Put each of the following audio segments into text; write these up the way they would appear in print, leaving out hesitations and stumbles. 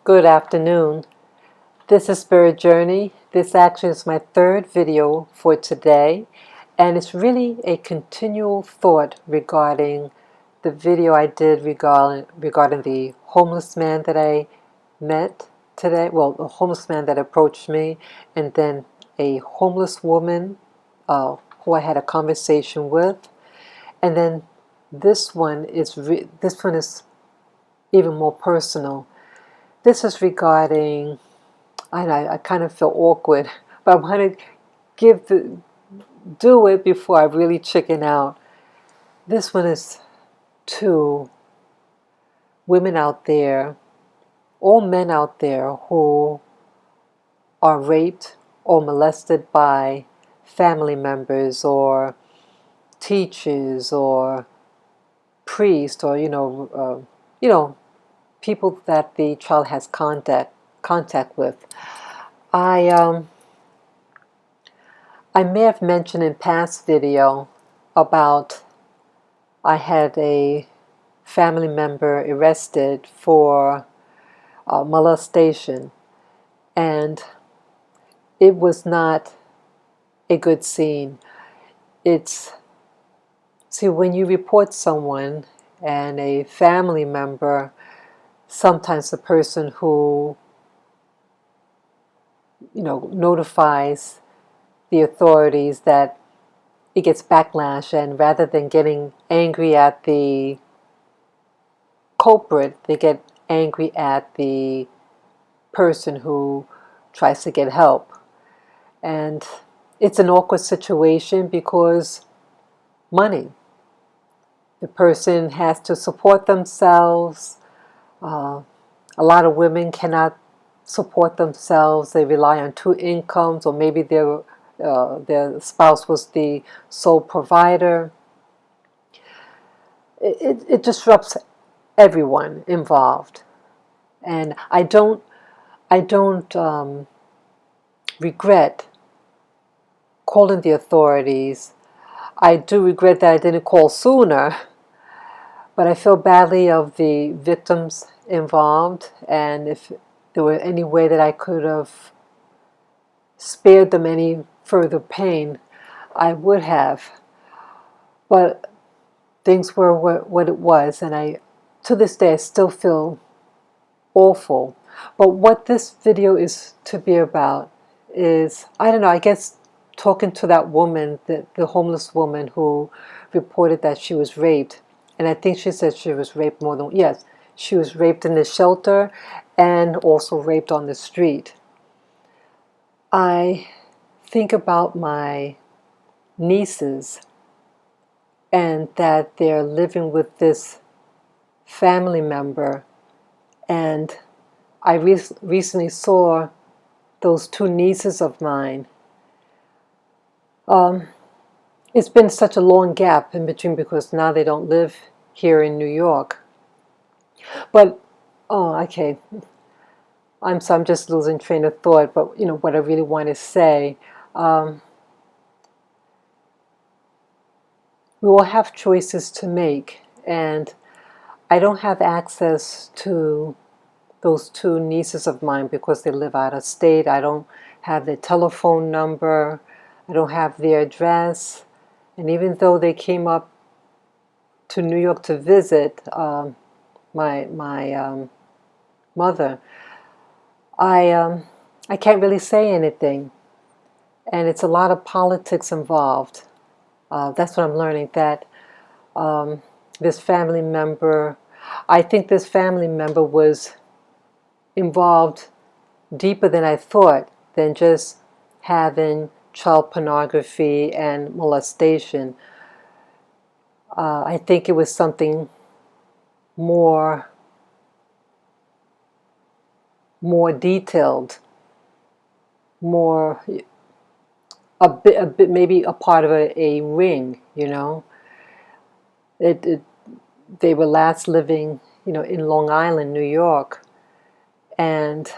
Good afternoon. This is Spirit Journey. This actually is my third video for today, and it's really a continual thought regarding the video I did regarding the homeless man that I met today. Well, the homeless man that approached me, and then a homeless woman who I had a conversation with, and then this one is even more personal. This is regarding, I kind of feel awkward, but I want to do it before I really chicken out. This one is to women out there, all men out there who are raped or molested by family members or teachers or priests or people that the child has contact with. I may have mentioned in past video about I had a family member arrested for molestation, and it was not a good scene. See, when you report someone and a family member, sometimes the person who notifies the authorities, that it gets backlash, and rather than getting angry at the culprit, they get angry at the person who tries to get help. And it's an awkward situation because money. The person has to support themselves. A lot of women cannot support themselves. They rely on two incomes, or maybe their spouse was the sole provider. It disrupts everyone involved, and I don't regret calling the authorities. I do regret that I didn't call sooner, but I feel badly of the victims involved, and if there were any way that I could have spared them any further pain, I would have. But things were what it was, and to this day I still feel awful. But what this video is to be about is, I don't know, I guess talking to that woman, the homeless woman who reported that she was raped. And I think she said she was raped more than, yes, she was raped in the shelter and also raped on the street. I think about my nieces and that they're living with this family member, and I recently saw those two nieces of mine. It's been such a long gap in between because now they don't live here in New York. But, okay, I'm just losing train of thought, but what I really want to say, we all have choices to make, and I don't have access to those two nieces of mine because they live out of state. I don't have their telephone number. I don't have their address. And even though they came up to New York to visit my mother, I can't really say anything. And it's a lot of politics involved. That's what I'm learning, that this family member, I think this family member was involved deeper than I thought, than just having child pornography and molestation. I think it was something more detailed, a bit maybe a part of a ring. They were last living in Long Island, New York, and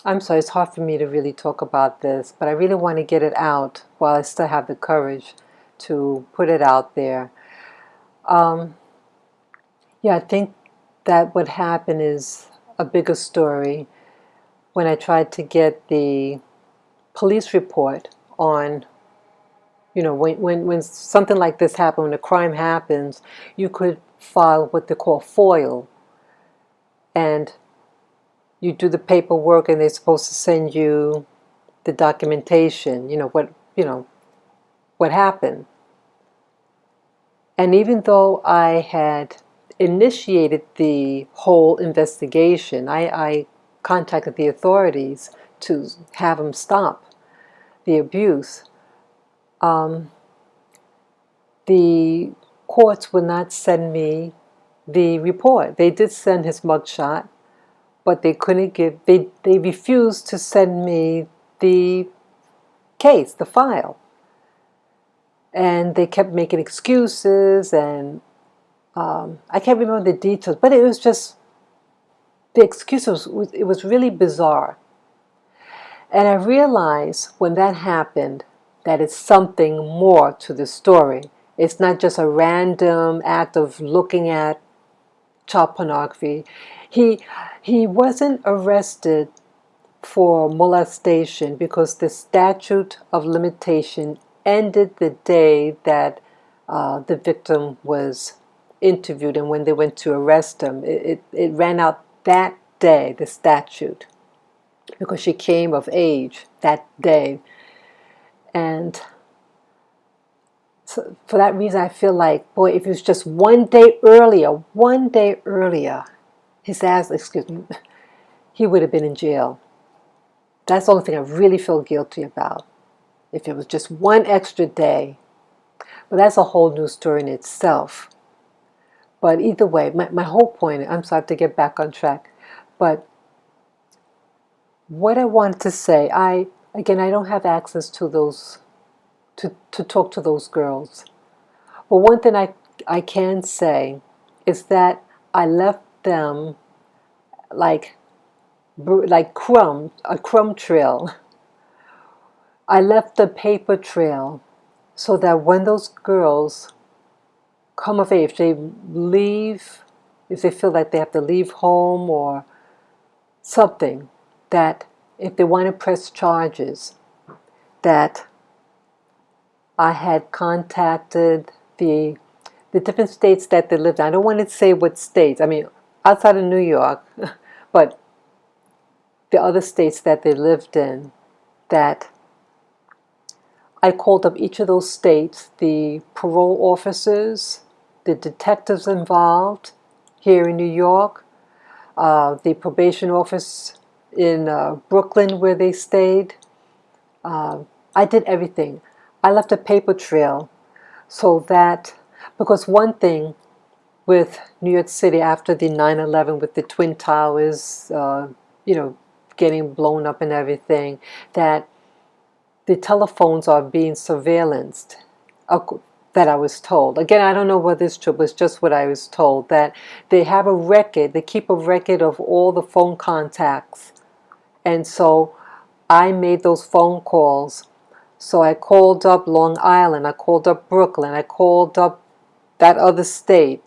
I'm sorry, it's hard for me to really talk about this, but I really want to get it out while I still have the courage to put it out there. Yeah, I think that what happened is a bigger story when I tried to get the police report on, when something like this happens, when a crime happens, you could file what they call FOIL, and you do the paperwork, and they're supposed to send you the documentation. What happened. And even though I had initiated the whole investigation, I contacted the authorities to have them stop the abuse. The courts would not send me the report. They did send his mugshot, but they couldn't they refused to send me the case, the file. And they kept making excuses, and I can't remember the details, but it was just, the excuses, it was really bizarre. And I realized when that happened that it's something more to the story. It's not just a random act of looking at child pornography. He wasn't arrested for molestation because the statute of limitation ended the day that the victim was interviewed, and when they went to arrest him, it ran out that day, the statute, because she came of age that day. And so for that reason, I feel like, boy, if it was just one day earlier, his ass, excuse me, he would have been in jail. That's the only thing I really feel guilty about. If it was just one extra day. But that's a whole new story in itself. But either way, my whole point, I'm sorry to get back on track, but what I wanted to say, I don't have access to those, to talk to those girls. But one thing I can say is that I left them like a crumb trail. I left the paper trail so that when those girls come of age, they leave, if they feel like they have to leave home or something, that if they want to press charges, that I had contacted the different states that they lived in. I don't want to say what states, I mean, outside of New York, but the other states that they lived in, that I called up each of those states, the parole officers, the detectives involved here in New York, the probation office in Brooklyn where they stayed. I did everything. I left a paper trail so that, because one thing with New York City after the 9/11 with the Twin Towers, getting blown up and everything, that the telephones are being surveillanced, that I was told. Again, I don't know whether it's true, but it's just what I was told, that they have a record, they keep a record of all the phone contacts. And so I made those phone calls. So I called up Long Island, I called up Brooklyn, I called up that other state,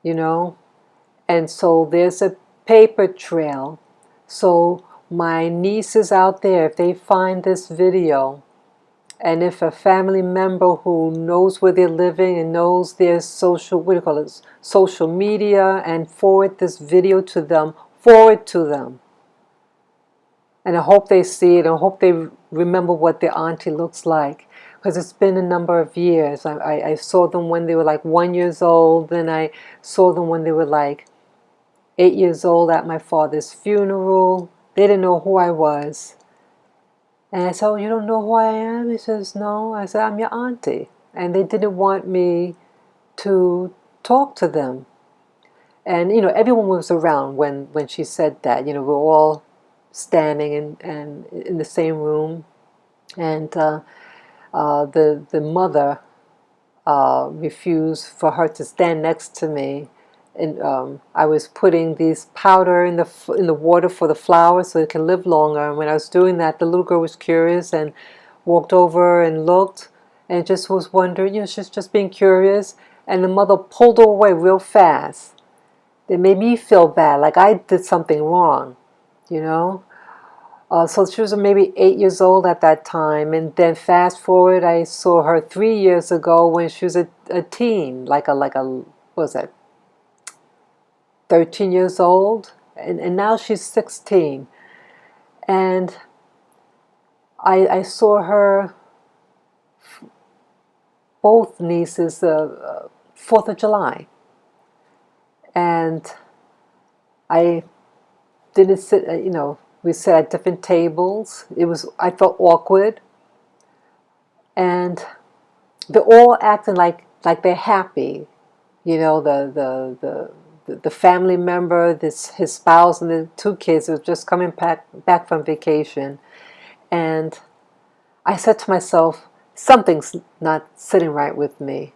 And so there's a paper trail. So my nieces out there, if they find this video, and if a family member who knows where they're living and knows their social media, and forward this video to them, forward to them. And I hope they see it, and I hope they remember what their auntie looks like. Because it's been a number of years. I saw them when they were like 1 year old, and I saw them when they were like 8 years old at my father's funeral. They didn't know who I was. And I said, "Oh, you don't know who I am?" He says, "No." I said, "I'm your auntie." And they didn't want me to talk to them. And, everyone was around when she said that. We're all standing and in the same room. And the mother refused for her to stand next to me. And I was putting these powder in the water for the flowers so it can live longer. And when I was doing that, the little girl was curious and walked over and looked and just was wondering, she's just being curious. And the mother pulled her away real fast. They made me feel bad, like I did something wrong, you know. So she was maybe 8 years old at that time, and then fast forward, I saw her 3 years ago when she was a teen, what was that, 13 years old, and now she's 16, and I saw her, both nieces, 4th of July, and I didn't sit, we sat at different tables. I felt awkward, and they're all acting like they're happy. The family member, his spouse, and the two kids were just coming back from vacation, and I said to myself, something's not sitting right with me,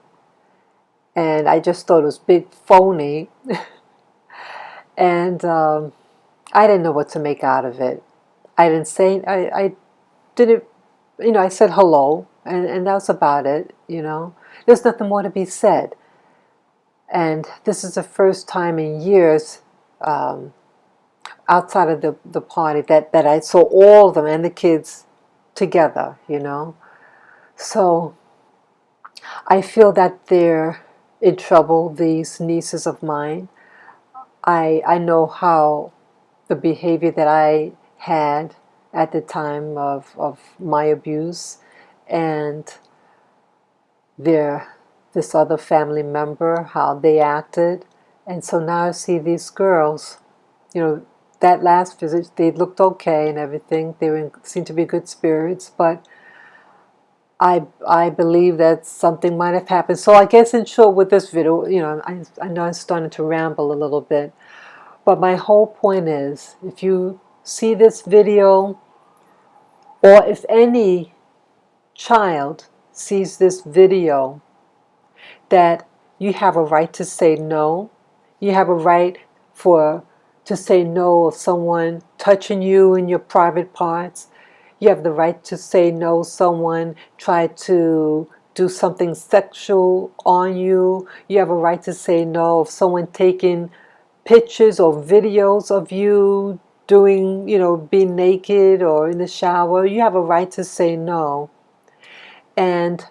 and I just thought it was big phony, and I didn't know what to make out of it. I didn't say, I didn't, I said hello, and that was about it. There's nothing more to be said. And this is the first time in years, outside of the party, that I saw all of them and the kids together, So I feel that they're in trouble, these nieces of mine. I know how the behavior that I had at the time of my abuse, and this other family member, how they acted. And so now I see these girls, that last visit, they looked okay and everything. They seemed to be good spirits, but I believe that something might have happened. So I guess in short with this video, I know I'm starting to ramble a little bit, but my whole point is, if you see this video, or if any child sees this video, that you have a right to say no. You have a right to say no of someone touching you in your private parts. You have the right to say no someone try to do something sexual on you. You have a right to say no of someone taking pictures or videos of you doing, being naked or in the shower. You have a right to say no. And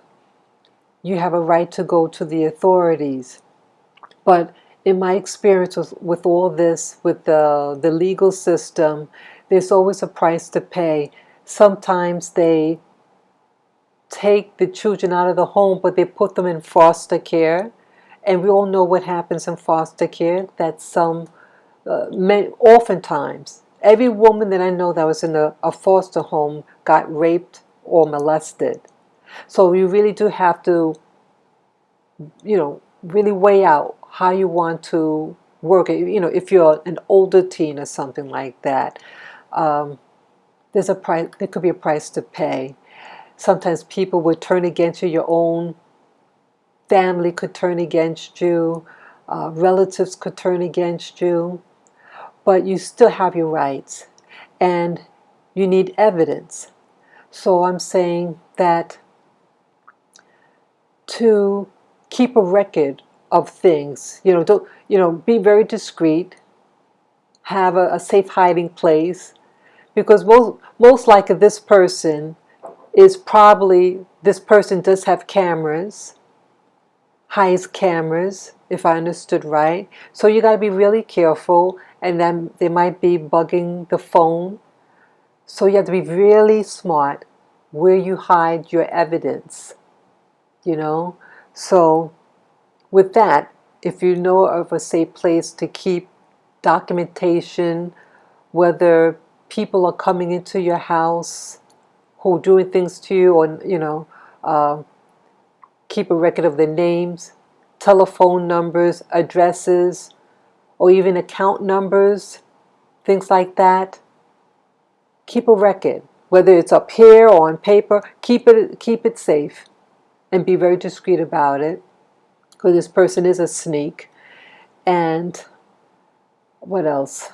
you have a right to go to the authorities. But in my experience with all this, with the legal system, there's always a price to pay. Sometimes they take the children out of the home, but they put them in foster care. And we all know what happens in foster care, that oftentimes, every woman that I know that was in a foster home got raped or molested. So you really do have to, really weigh out how you want to work it. If you're an older teen or something like that, there's a price. There could be a price to pay. Sometimes people would turn against you. Your own family could turn against you. Relatives could turn against you. But you still have your rights, and you need evidence. So I'm saying that to keep a record of things, don't, be very discreet, have a safe hiding place, because most likely this person does have cameras, hides cameras, if I understood right. So you got to be really careful, and then they might be bugging the phone. So you have to be really smart where you hide your evidence, So with that, if you know of a safe place to keep documentation, whether people are coming into your house who are doing things to you, or keep a record of their names, telephone numbers, addresses, or even account numbers, things like that. Keep a record, whether it's up here or on paper. Keep it safe, and be very discreet about it, because this person is a sneak. And what else?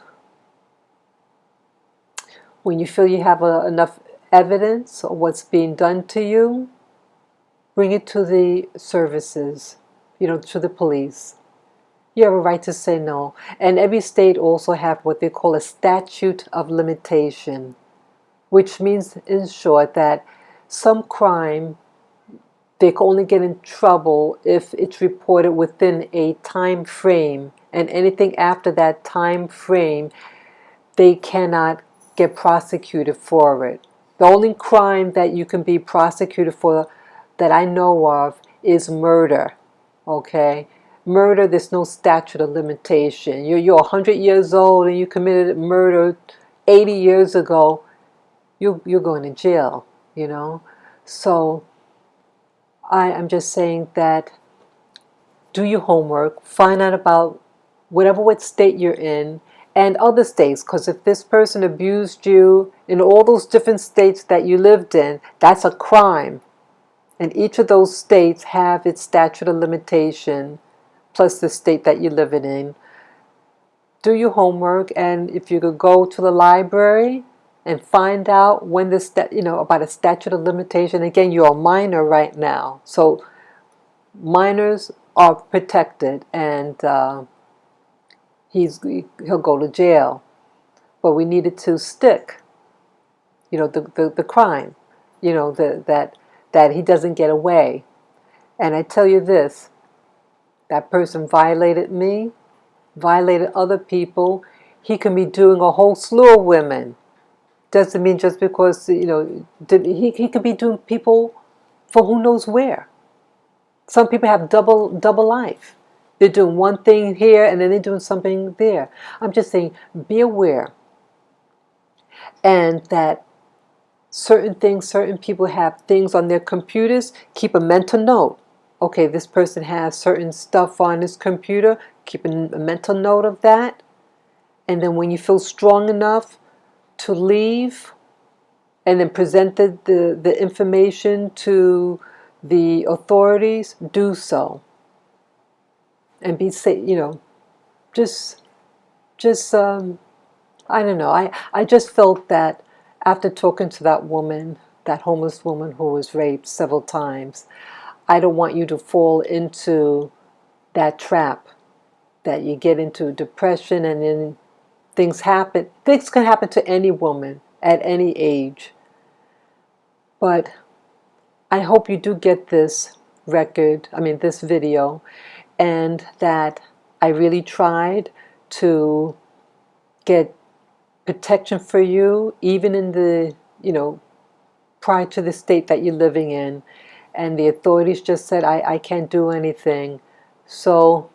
When you feel you have enough evidence of what's being done to you, bring it to the services, to the police. You have a right to say no. And every state also have what they call a statute of limitation, which means, in short, that some crime, they can only get in trouble if it's reported within a time frame, and anything after that time frame, they cannot get prosecuted for it. The only crime that you can be prosecuted for that I know of is murder. Okay? Murder, there's no statute of limitation. You're 100 years old and you committed murder 80 years ago, you're going to jail, you know? So I am just saying that do your homework, find out about what state you're in, and other states, because if this person abused you in all those different states that you lived in, that's a crime. And each of those states have its statute of limitation, plus the state that you're living in. Do your homework, and if you could go to the library and find out when about a statute of limitation. Again, you're a minor right now, so minors are protected, and he'll go to jail. But we needed to stick, the crime, that he doesn't get away. And I tell you this, that person violated me, violated other people. He can be doing a whole slew of women. Doesn't mean just because, he could be doing people for who knows where. Some people have double life. They're doing one thing here and then they're doing something there. I'm just saying, be aware. And that certain people have things on their computers. Keep a mental note. Okay, this person has certain stuff on his computer. Keep a mental note of that. And then when you feel strong enough to leave and then present the information to the authorities, do so. And be safe, just I don't know. I just felt that after talking to that woman, that homeless woman who was raped several times, I don't want you to fall into that trap, that you get into depression and then things happen. Things can happen to any woman at any age. But I hope you do get this this video, and that I really tried to get protection for you, even in the, prior to the state that you're living in. And the authorities just said, I can't do anything. So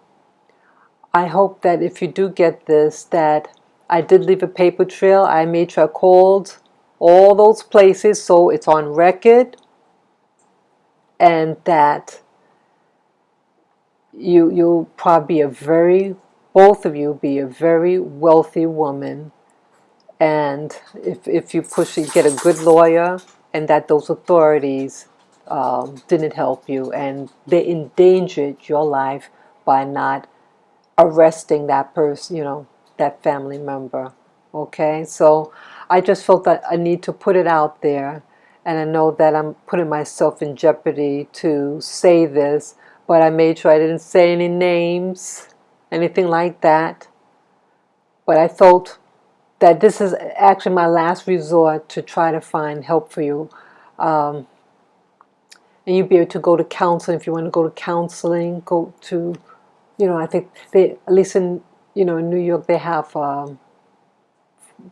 I hope that if you do get this, that I did leave a paper trail. I made sure I called all those places so it's on record, and that you'll probably both of you be a very wealthy woman. And if you push it, get a good lawyer, and that those authorities didn't help you and they endangered your life by not arresting that person, that family member. Okay, so I just felt that I need to put it out there, and I know that I'm putting myself in jeopardy to say this, but I made sure I didn't say any names, anything like that. But I felt that this is actually my last resort to try to find help for you. And you'd be able to go to counseling. If you want to go to counseling, go to, I think they, at least in, in New York, they have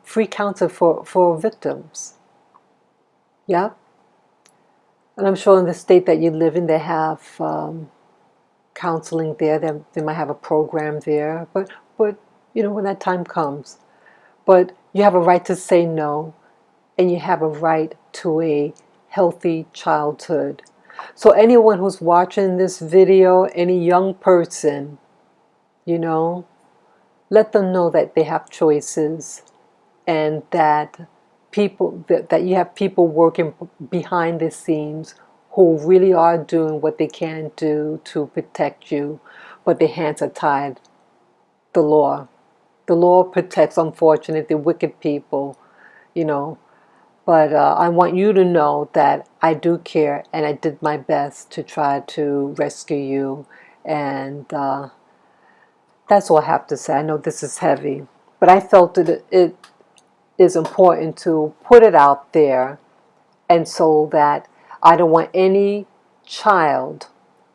free counseling for victims. Yeah. And I'm sure in the state that you live in, they have counseling there. They might have a program there. But when that time comes. But you have a right to say no, and you have a right to a healthy childhood. So anyone who's watching this video, any young person, let them know that they have choices, and that that you have people working behind the scenes who really are doing what they can do to protect you, but their hands are tied. The law protects, unfortunately, wicked people, But I want you to know that I do care, and I did my best to try to rescue you. And That's all I have to say. I know this is heavy, but I felt that it is important to put it out there, and so that I don't want any child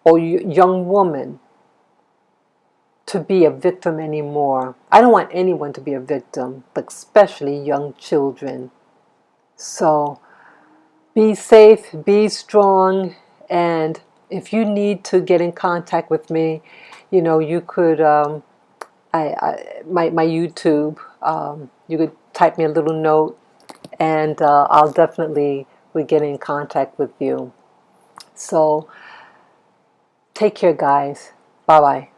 or young woman to be a victim anymore. I don't want anyone to be a victim, but especially young children. So be safe, be strong, and if you need to get in contact with me, you could, my YouTube, you could type me a little note, and I'll definitely would get in contact with you. So take care, guys. Bye-bye.